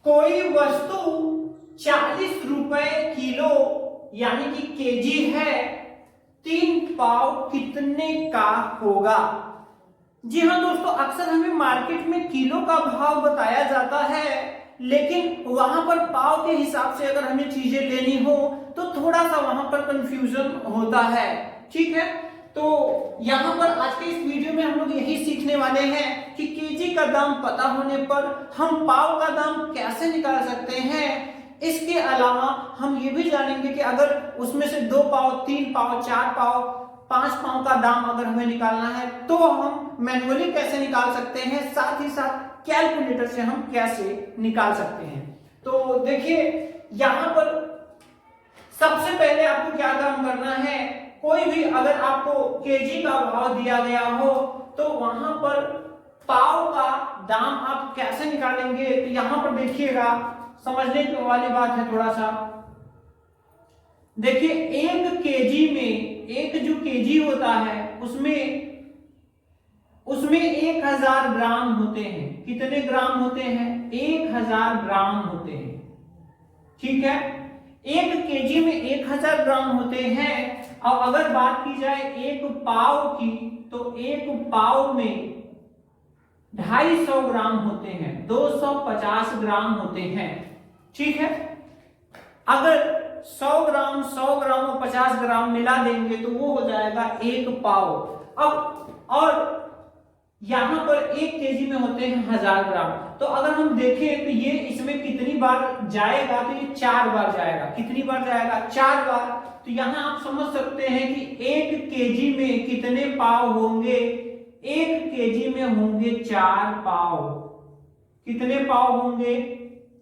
कोई वस्तु 40 रुपए किलो यानी कि केजी है, 3 पाव कितने का होगा। जी हाँ दोस्तों, अक्सर हमें मार्केट में किलो का भाव बताया जाता है, लेकिन वहां पर पाव के हिसाब से अगर हमें चीजें लेनी हो तो थोड़ा सा वहां पर कंफ्यूजन होता है। ठीक है, तो यहां पर आज के इस वीडियो में हम लोग यही सीखने वाले हैं कि केजी का दाम पता होने पर हम पाव का दाम कैसे निकाल सकते हैं। इसके अलावा हम ये भी जानेंगे कि अगर उसमें से 2 पाव, 3 पाव, 4 पाव, 5 पाव का दाम अगर हमें निकालना है तो हम मैन्युअली कैसे निकाल सकते हैं, साथ ही साथ कैलकुलेटर से हम कैसे निकाल सकते हैं। तो देखिए, यहां पर सबसे पहले आपको क्या काम करना है, कोई भी अगर आपको केजी का भाव दिया गया हो तो वहां पर पाव का दाम आप कैसे निकालेंगे। तो यहां पर देखिएगा, समझने वाली बात है थोड़ा सा। देखिए, एक केजी में, एक जो केजी होता है उसमें 1000 ग्राम होते हैं। कितने ग्राम होते हैं? 1000 ग्राम होते हैं। ठीक है, एक केजी में 1000 ग्राम होते हैं। अब अगर बात की जाए एक पाव की, तो एक पाव में 250 ग्राम होते हैं, 250 ग्राम होते हैं। ठीक है, अगर 100 ग्राम, 100 ग्राम और 50 ग्राम मिला देंगे तो वो हो जाएगा 1 पाव। अब और यहां पर 1 केजी में होते हैं 1000 ग्राम। तो अगर हम देखें तो ये इसमें कितनी बार जाएगा, तो ये 4 बार जाएगा। कितनी बार जाएगा? 4 बार। तो यहां आप समझ सकते हैं कि 1 केजी में कितने पाव होंगे। 1 केजी में होंगे 4 पाव। कितने पाव होंगे?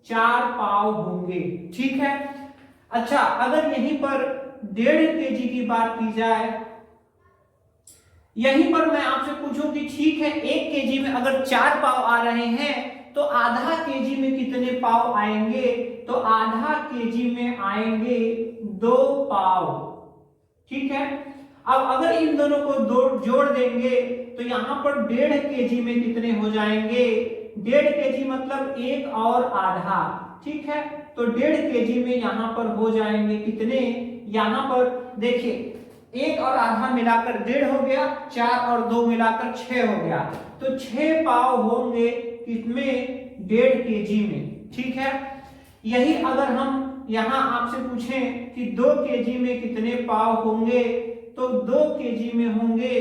4 पाव होंगे। ठीक है, अच्छा, अगर यहीं पर 1.5 केजी की बात की जाए, यहीं पर मैं आपसे पूछूं कि ठीक है, 1 केजी में अगर 4 पाव आ रहे हैं तो आधा केजी में कितने पाव आएंगे? तो आधा केजी में आएंगे 2 पाव। ठीक है, अब अगर इन दोनों को जोड़ देंगे तो यहां पर 1.5 केजी में कितने हो जाएंगे? 1.5 केजी मतलब 1 और आधा। ठीक है, तो 1.5 केजी में यहां पर हो जाएंगे कितने? यहां पर देखिए, 1 और आधा मिलाकर 1.5 हो गया, 4 और 2 मिलाकर 6 हो गया। तो 6 पाव होंगे कितने? 1.5 केजी में। ठीक है, यही अगर हम यहां आपसे पूछें कि 2 केजी में कितने पाव होंगे, तो 2 केजी में होंगे,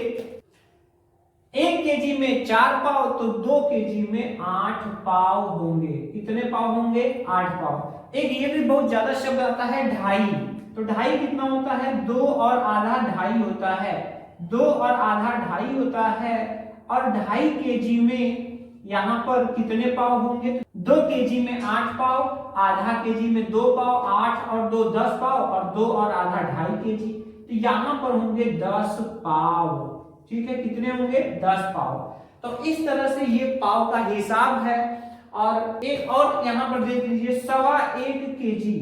1 केजी में 4 पाव, तो 2 केजी में 8 पाव होंगे। कितने पाव होंगे? 8 पाव। एक ये भी बहुत ज्यादा शब्द आता है, 2.5। तो 2.5 कितना होता है? 2 और आधा 2.5 होता है। 2 और आधा 2.5 होता है। और 2.5 केजी में यहां पर कितने पाव होंगे? 2 केजी में 8 पाव, आधा केजी में 2 पाव, 8 और 2 10 पाव, और 2 और आधा 2.5 केजी। तो यहां पर होंगे 10 पाव। ठीक है, कितने होंगे? 10 पाव। तो इस तरह से ये पाव का हिसाब है। और एक और यहां पर देख लीजिए, 1.25 केजी।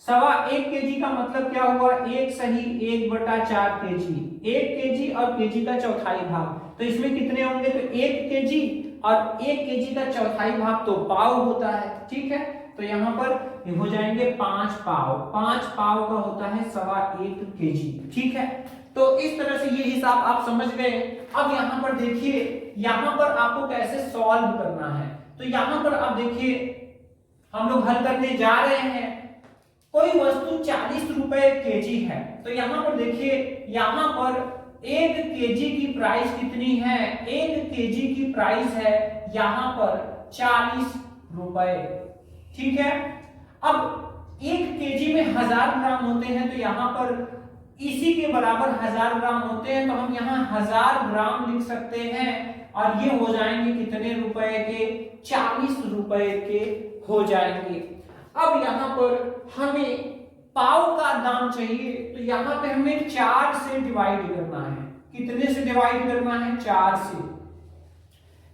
1.25 केजी का मतलब क्या हुआ? 1 सही 1/4 केजी। 1 केजी और केजी का चौथाई भाग, तो इसमें कितने होंगे? तो 1 केजी और 1 केजी का चौथाई भाग तो पाव होता है। ठीक है, तो यहाँ पर हो जाएंगे 5 पाव। 5 पाव का होता है 1.25 केजी। ठीक है, तो इस तरह से ये हिसाब आप समझ गए। अब यहाँ पर देखिए, यहाँ पर आपको कैसे सॉल्व करना है। तो यहाँ पर आप देखिए, हम लोग हल करने जा रहे हैं। कोई वस्तु 40 रुपए केजी है, तो यहां पर देखिए, यहां पर 1 केजी की प्राइस कितनी है? 1 केजी की प्राइस है यहां पर 40 रुपए। ठीक है, अब 1 केजी में 1000 ग्राम होते हैं, तो यहां पर इसी के बराबर 1000 ग्राम होते हैं, तो हम यहां 1000 ग्राम लिख सकते हैं। और ये हो जाएंगे कितने रुपए के? 40 रुपए के हो जाएंगे। अब यहां पर हमें पाव का दाम चाहिए, तो यहां पे हमें 4 से डिवाइड करना है। कितने से डिवाइड करना है? 4 से।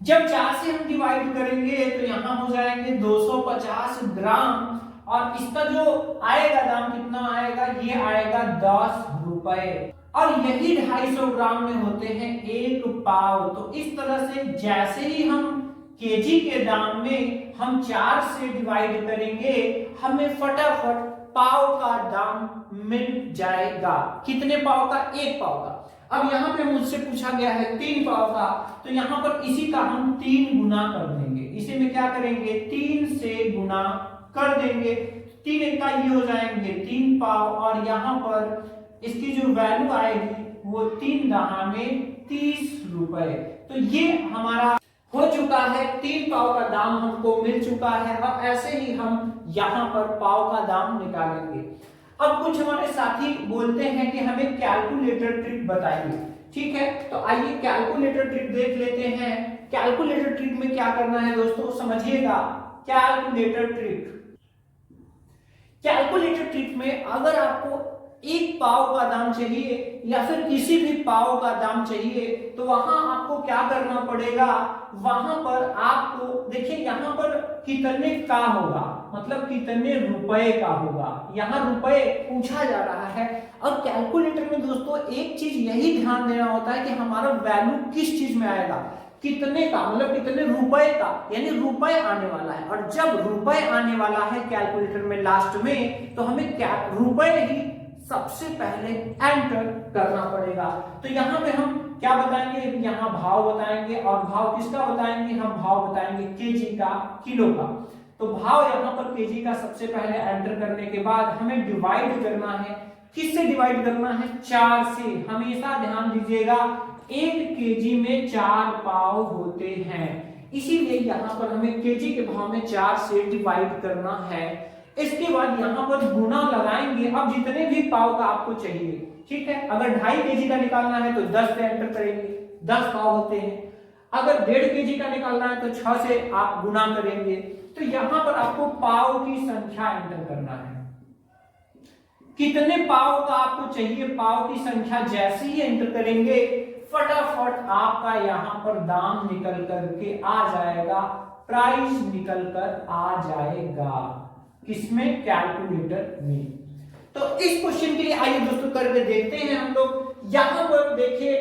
जब 4 से हम डिवाइड करेंगे तो यहां हो जाएंगे 250 ग्राम, और इसका जो आएगा दाम कितना आएगा? ये आएगा 10 रुपए। और यही 250 ग्राम में होते हैं 1 पाव। तो इस तरह से जैसे ही हम केजी के दाम में हम 4 से डिवाइड करेंगे, हमें फटाफट पाव का दाम मिल जाएगा। कितने पाव का? 1 पाव का। अब यहाँ पे मुझसे पूछा गया है 3 पाव का, तो यहाँ पर इसी का हम 3 गुना कर देंगे। इसे में क्या करेंगे? 3 से गुना कर देंगे। 3 एक का ये हो जाएंगे 3 पाव, और यहाँ पर इसकी जो वैल्यू आएगी वो 3 दहा में 30 रुपए। तो ये हमारा हो चुका है, 3 पाव का दाम हमको मिल चुका है। अब ऐसे ही हम यहाँ पर पाव का दाम निकालेंगे। अब कुछ हमारे साथी बोलते हैं कि हमें कैलकुलेटर ट्रिक बताइए, ठीक है, तो आइए कैलकुलेटर ट्रिक देख लेते हैं। कैलकुलेटर ट्रिक में क्या करना है दोस्तों, समझिएगा। कैलकुलेटर ट्रिक में अगर आपको 1 पाव का दाम चाहिए या फिर किसी भी पाव का दाम चाहिए, तो वहां आपको क्या करना पड़ेगा, वहां पर आपको देखिए यहाँ पर कितने का होगा, मतलब कितने रुपए का होगा, यहाँ रुपए पूछा जा रहा है। और कैलकुलेटर में दोस्तों एक चीज यही ध्यान देना होता है कि हमारा वैल्यू किस चीज में आएगा, कितने का, मतलब कितने रुपए का, यानी रुपए आने वाला है। और जब रुपए आने वाला है कैलकुलेटर में लास्ट में, तो हमें क्या रुपए ही सबसे पहले एंटर करना पड़ेगा। तो यहाँ पे हम क्या बताएंगे, यहाँ भाव बताएंगे, और भाव किसका बताएंगे, हम भाव बताएंगे केजी का, किलो का। तो भाव यहाँ पर केजी का सबसे पहले एंटर करने के बाद हमें डिवाइड करना है। किससे डिवाइड करना है? 4 से। हमेशा ध्यान दीजिएगा 1 केजी में 4 पाव होते हैं, इसीलिए यहाँ पर हमें केजी के भाव में 4 से डिवाइड करना है। इसके बाद यहाँ पर गुना लगाएंगे। अब जितने भी पाव का आपको चाहिए, ठीक है, अगर 2.5 केजी का निकालना है तो 10 से एंटर करेंगे, 10 पाव होते हैं। अगर 1.5 केजी का निकालना है तो 6 से आप गुना करेंगे। तो यहाँ पर आपको पाव की संख्या एंटर करना है। कितने पाव का आपको चाहिए, पाव की संख्या जैसे ही एंटर करेंगे, फटाफट आपका यहाँ पर दाम निकल करके आ जाएगा, प्राइस निकल कर आ जाएगा। किसमें? कैलकुलेटर में। तो इस क्वेश्चन के लिए आइए दोस्तों करके देखते हैं हम लोग। यहाँ पर देखिए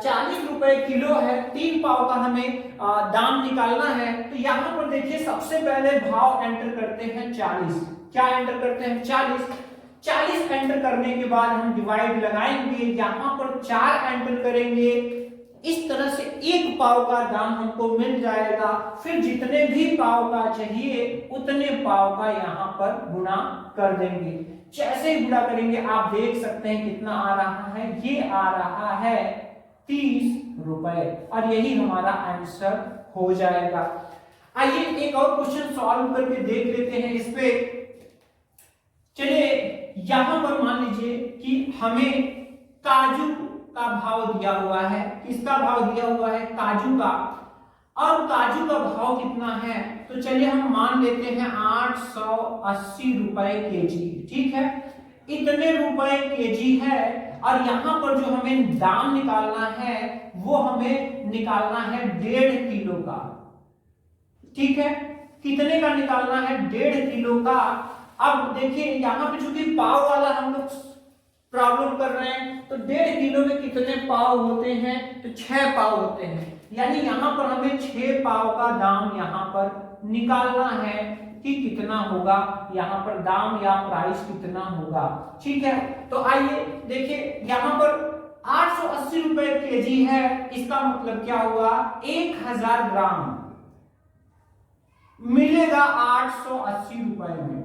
40 रुपए किलो है, 3 पाव का हमें दाम निकालना है। तो यहाँ पर देखिए सबसे पहले भाव एंटर करते हैं 40। क्या एंटर करते हैं? 40 एंटर करने के बाद हम डिवाइड लगाएंगे, यहाँ पर 4 एंटर करेंगे। इस तरह से 1 पाव का दाम हमको मिल जाएगा। फिर जितने भी पाव का चाहिए उतने पाव का यहाँ पर गुना कर देंगे। जैसे ही गुना करेंगे आप देख सकते हैं कितना आ रहा है, ये आ रहा है 30 रुपए, और यही हमारा आंसर हो जाएगा। आइए एक और क्वेश्चन सॉल्व करके देख लेते हैं इस पे। चलिए यहां पर मान लीजिए कि हमें काजू का भाव दिया हुआ है। किसका भाव दिया हुआ है? काजू का। और काजू का भाव कितना है? तो चलिए हम मान लेते हैं 880 रुपए केजी, ठीक है, इतने रुपए केजी है। और यहाँ पर जो हमें दाम निकालना है वो हमें निकालना है 1.5 किलो का, ठीक है, कितने का निकालना है? 1.5 किलो का। अब देखिए यहाँ पे चूंकि पाव वाला हम लोग प्रॉब्लम कर रहे हैं, तो 1.5 किलो में कितने पाव होते हैं? तो 6 पाव होते हैं, यानी यहाँ पर हमें 6 पाव का दाम यहाँ पर निकालना है कि कितना होगा, यहाँ पर दाम या प्राइस कितना होगा, ठीक है। तो आइए देखिए यहाँ पर 880 रुपए केजी है, इसका मतलब क्या हुआ? 1000 ग्राम मिलेगा 880 रुपए में।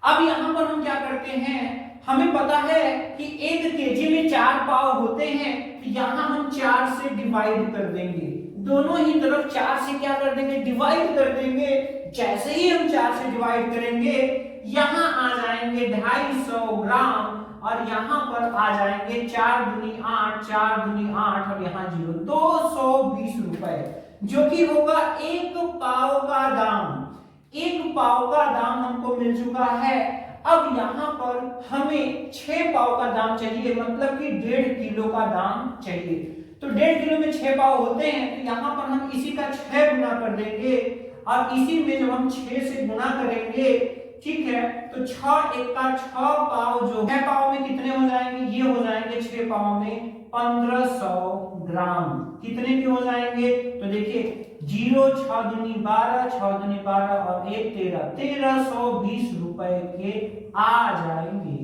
अब यहां पर हम क्या करते हैं, हमें पता है कि 1 केजी में 4 पाव होते हैं, तो यहां हम 4 से डिवाइड कर देंगे, दोनों ही तरफ 4 से क्या कर देंगे? डिवाइड कर देंगे। जैसे ही हम 4 से डिवाइड करेंगे यहां आ जाएंगे 250 ग्राम, और यहां पर आ जाएंगे 4 दूनी 8, 4 दूनी 8, और यहाँ 0, 220 रुपए, जो कि होगा 1 पाव का दाम। 1 पाव का दाम हमको मिल चुका है। अब यहाँ पर हमें 6 पाव का दाम चाहिए, मतलब कि 1.5 किलो का दाम चाहिए। तो 1.5 किलो में 6 पाव होते हैं, तो यहाँ पर हम इसी का 6 गुना कर देंगे, और इसी में जब हम 6 से गुना करेंगे ठीक है। तो 6 एक्का 6 पाव, जो 6 पाव में कितने हो जाएंगे, ये हो जाएंगे 6 पाव में 1500 ग्राम। कितने के हो जाएंगे, तो देखिए 0 6 दूनी 12, 6 दूनी 12 और 1 13, 1320 रुपए के आ जाएंगे।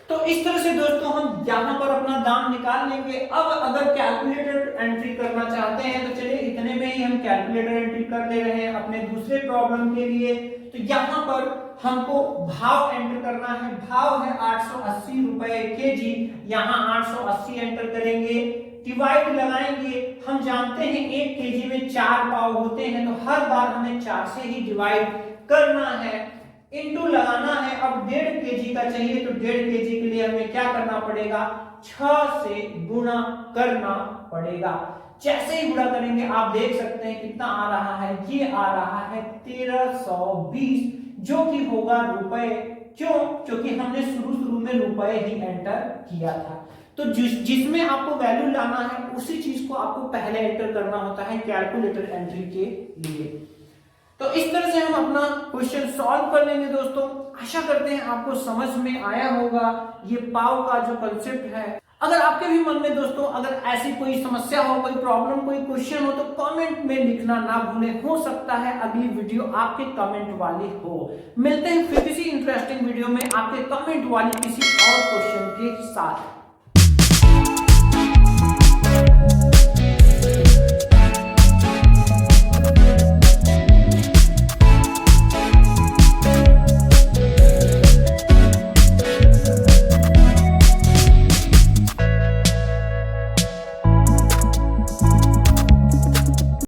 तो इस तरह से दोस्तों हम यहाँ पर अपना दाम निकाल लेंगे। अब अगर कैलकुलेटर एंट्री करना चाहते हैं तो चलिए इतने में ही हम कैलकुलेटर एंट्री कर ले रहे हैं अपने दूसरे प्रॉब्लम के लिए। तो यहाँ पर हमको भाव एंटर करना है। भाव है 880 रुपए केजी, यहाँ 880 एंटर करेंगे, डिवाइड लगाएंगे। हम जानते हैं 1 केजी में 4 पाव होते हैं, तो हर बार हमें 4 से ही डिवाइड करना है, इनटू लगाना है। अब 1.5 केजी का चाहिए तो 1.5 केजी के लिए हमें क्या करना पड़ेगा, 6 से गुणा करना पड़ेगा। जैसे ही गुणा करेंगे आप देख सकते हैं कितना आ रहा है, ये आ रहा है 1320, जो कि होगा रुपए। क्यों, क्योंकि हमने शुरू में रुपए ही एंटर किया था। तो जिसमें आपको वैल्यू लाना है उसी चीज को आपको पहले एंटर करना होता है कैलकुलेटर एंट्री के लिए। तो इस तरह से हम अपना क्वेश्चन सॉल्व कर लेंगे दोस्तों। आशा करते हैं आपको समझ में आया होगा ये पाव का जो कंसेप्ट है। अगर आपके भी मन में दोस्तों अगर ऐसी कोई समस्या हो, कोई प्रॉब्लम, कोई क्वेश्चन हो तो कमेंट में लिखना ना भूलें। हो सकता है अगली वीडियो आपके कमेंट वाली हो। मिलते हैं फिर किसी इंटरेस्टिंग वीडियो में आपके कमेंट वाली किसी और क्वेश्चन के साथ।